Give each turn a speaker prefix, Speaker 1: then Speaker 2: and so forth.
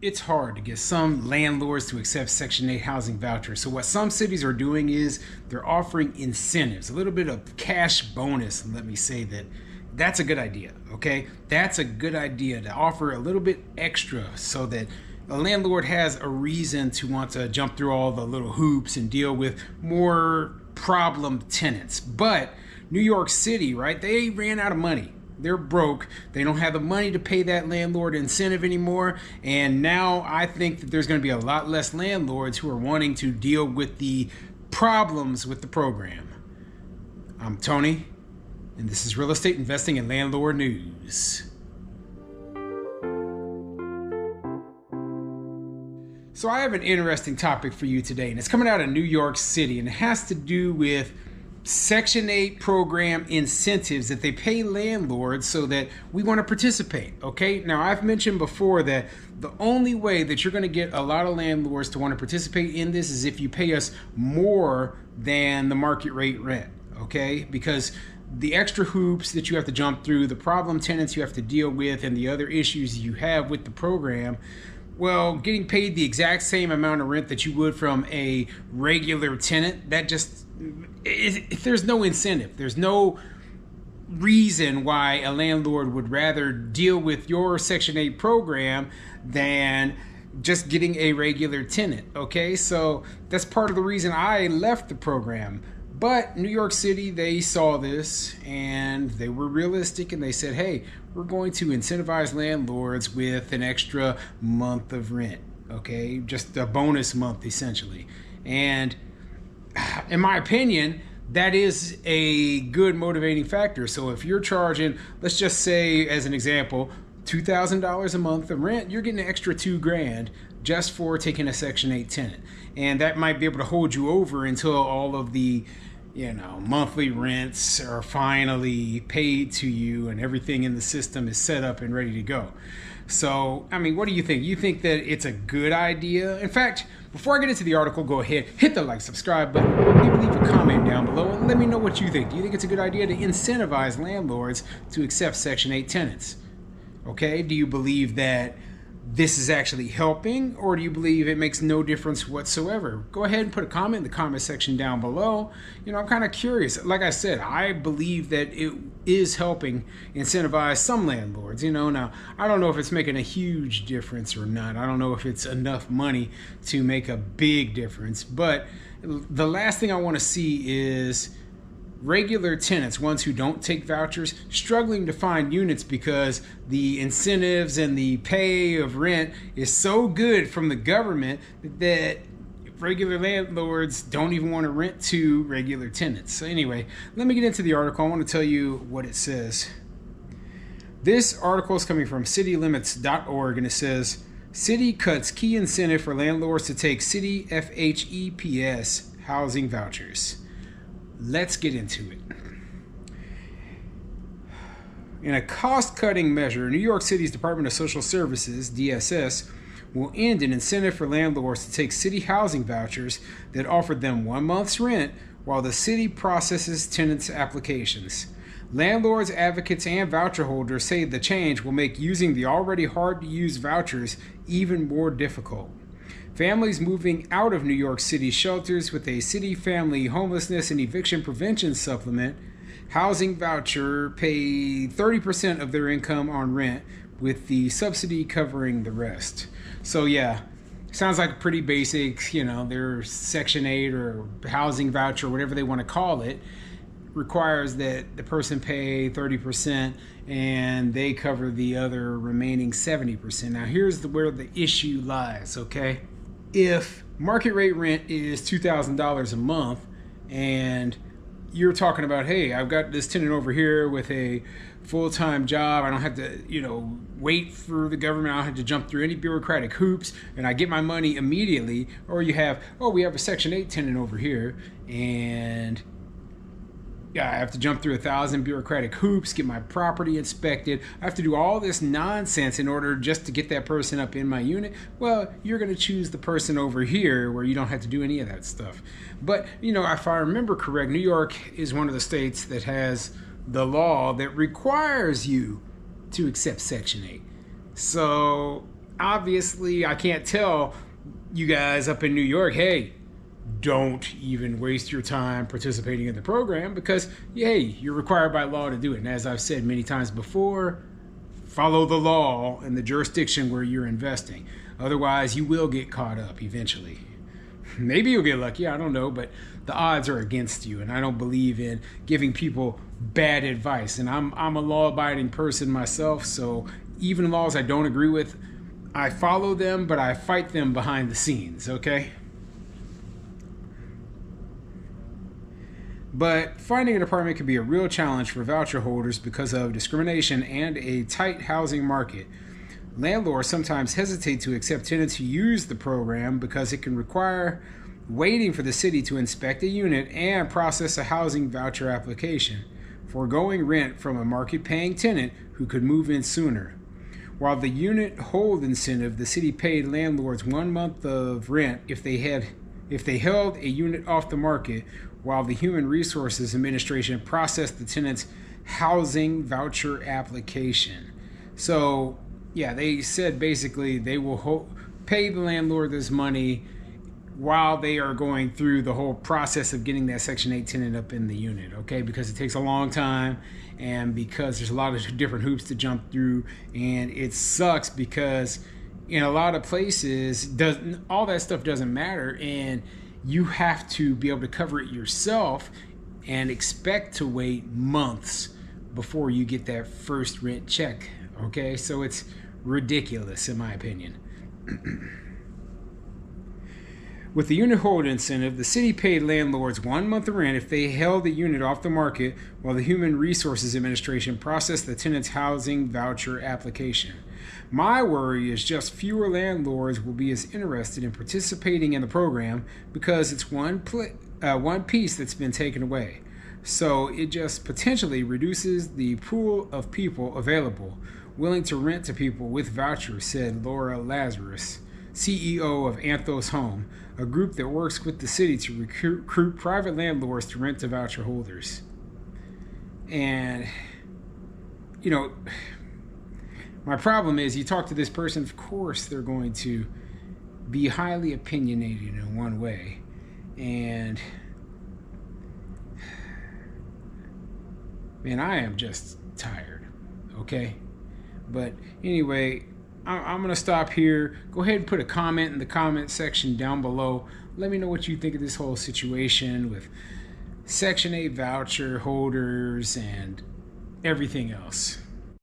Speaker 1: it's hard to get some landlords to accept Section 8 housing vouchers. So what some cities are doing is they're offering incentives, a little bit of cash bonus. And let me say that that's a good idea, okay? That's a good idea to offer a little bit extra so that a landlord has a reason to want to jump through all the little hoops and deal with more problem tenants. But New York City, right, they ran out of money. They're broke. They don't have the money to pay that landlord incentive anymore. And now I think that there's going to be a lot less landlords who are wanting to deal with the problems with the program. I'm Tony, and this is Real Estate Investing and Landlord News. So I have an interesting topic for you today, and it's coming out of New York City, and it has to do with Section 8 program incentives that they pay landlords so that we want to participate, okay? Now, I've mentioned before that the only way that you're going to get a lot of landlords to want to participate in this is if you pay us more than the market rate rent, okay? Because the extra hoops that you have to jump through, the problem tenants you have to deal with, and the other issues you have with the program, well, getting paid the exact same amount of rent that you would from a regular tenant, that just, there's no incentive. There's no reason why a landlord would rather deal with your Section 8 program than just getting a regular tenant, okay? So that's part of the reason I left the program. But New York City, they saw this and they were realistic and they said, hey, we're going to incentivize landlords with an extra month of rent, okay? Just a bonus month, essentially. And in my opinion, that is a good motivating factor. So if you're charging, let's just say as an example, $2,000 a month of rent, you're getting an extra $2,000 just for taking a Section 8 tenant. And that might be able to hold you over until all of the monthly rents are finally paid to you and everything in the system is set up and ready to go. So, I mean, what do you think? You think that it's a good idea? In fact, before I get into the article, go ahead, hit the like, subscribe button, maybe leave a comment down below and let me know what you think. Do you think it's a good idea to incentivize landlords to accept Section 8 tenants? Okay, do you believe that this is actually helping, or do you believe it makes no difference whatsoever? Go ahead and put a comment in the comment section down below. I'm kind of curious. Like I said, I believe that it is helping incentivize some landlords. Now, I don't know if it's making a huge difference or not. I don't know if it's enough money to make a big difference, but the last thing I want to see is regular tenants, ones who don't take vouchers, struggling to find units because the incentives and the pay of rent is so good from the government that regular landlords don't even want to rent to regular tenants. So anyway, let me get into the article. I want to tell you what it says. This article is coming from citylimits.org, and it says, City cuts key incentive for landlords to take city FHEPS housing vouchers. Let's get into it. In a cost-cutting measure, New York City's Department of Social Services, DSS, will end an incentive for landlords to take city housing vouchers that offered them 1 month's rent while the city processes tenants' applications. Landlords, advocates, and voucher holders say the change will make using the already hard-to-use vouchers even more difficult. Families moving out of New York City shelters with a city family homelessness and eviction prevention supplement housing voucher pay 30% of their income on rent, with the subsidy covering the rest. So yeah, sounds like pretty basic, their Section 8 or housing voucher, whatever they want to call it, requires that the person pay 30% and they cover the other remaining 70%. Now here's where the issue lies, okay? If market rate rent is $2,000 a month and you're talking about, hey, I've got this tenant over here with a full-time job, I don't have to, wait for the government, I don't have to jump through any bureaucratic hoops, and I get my money immediately. Or you have, we have a Section 8 tenant over here, and I have to jump through 1,000 bureaucratic hoops, get my property inspected. I have to do all this nonsense in order just to get that person up in my unit. Well, you're going to choose the person over here where you don't have to do any of that stuff. But, if I remember correct, New York is one of the states that has the law that requires you to accept Section 8. So obviously I can't tell you guys up in New York, hey, don't even waste your time participating in the program, because, hey, you're required by law to do it. And as I've said many times before, follow the law in the jurisdiction where you're investing. Otherwise, you will get caught up eventually. Maybe you'll get lucky, I don't know, but the odds are against you. And I don't believe in giving people bad advice. And I'm a law-abiding person myself, so even laws I don't agree with, I follow them, but I fight them behind the scenes, okay? But finding an apartment can be a real challenge for voucher holders because of discrimination and a tight housing market. Landlords sometimes hesitate to accept tenants who use the program because it can require waiting for the city to inspect a unit and process a housing voucher application, foregoing rent from a market-paying tenant who could move in sooner. While the unit hold incentive, the city paid landlords 1 month of rent if they held a unit off the market, while the Human Resources Administration processed the tenant's housing voucher application. So, yeah, they said basically they will pay the landlord this money while they are going through the whole process of getting that Section 8 tenant up in the unit, okay? Because it takes a long time, and because there's a lot of different hoops to jump through, and it sucks because in a lot of places, all that stuff doesn't matter, and you have to be able to cover it yourself and expect to wait months before you get that first rent check, okay? So it's ridiculous, in my opinion. With the unit hold incentive, the city paid landlords 1 month of rent if they held the unit off the market, while the Human Resources Administration processed the tenant's housing voucher application. My worry is just fewer landlords will be as interested in participating in the program because it's one piece that's been taken away. So it just potentially reduces the pool of people available willing to rent to people with vouchers, said Laura Lazarus, CEO of Anthos Home, a group that works with the city to recruit private landlords to rent to voucher holders. And, you know, my problem is you talk to this person, of course they're going to be highly opinionated in one way. And, man, I am just tired, okay? But anyway, I'm going to stop here. Go ahead and put a comment in the comment section down below. Let me know what you think of this whole situation with Section 8 voucher holders and everything else.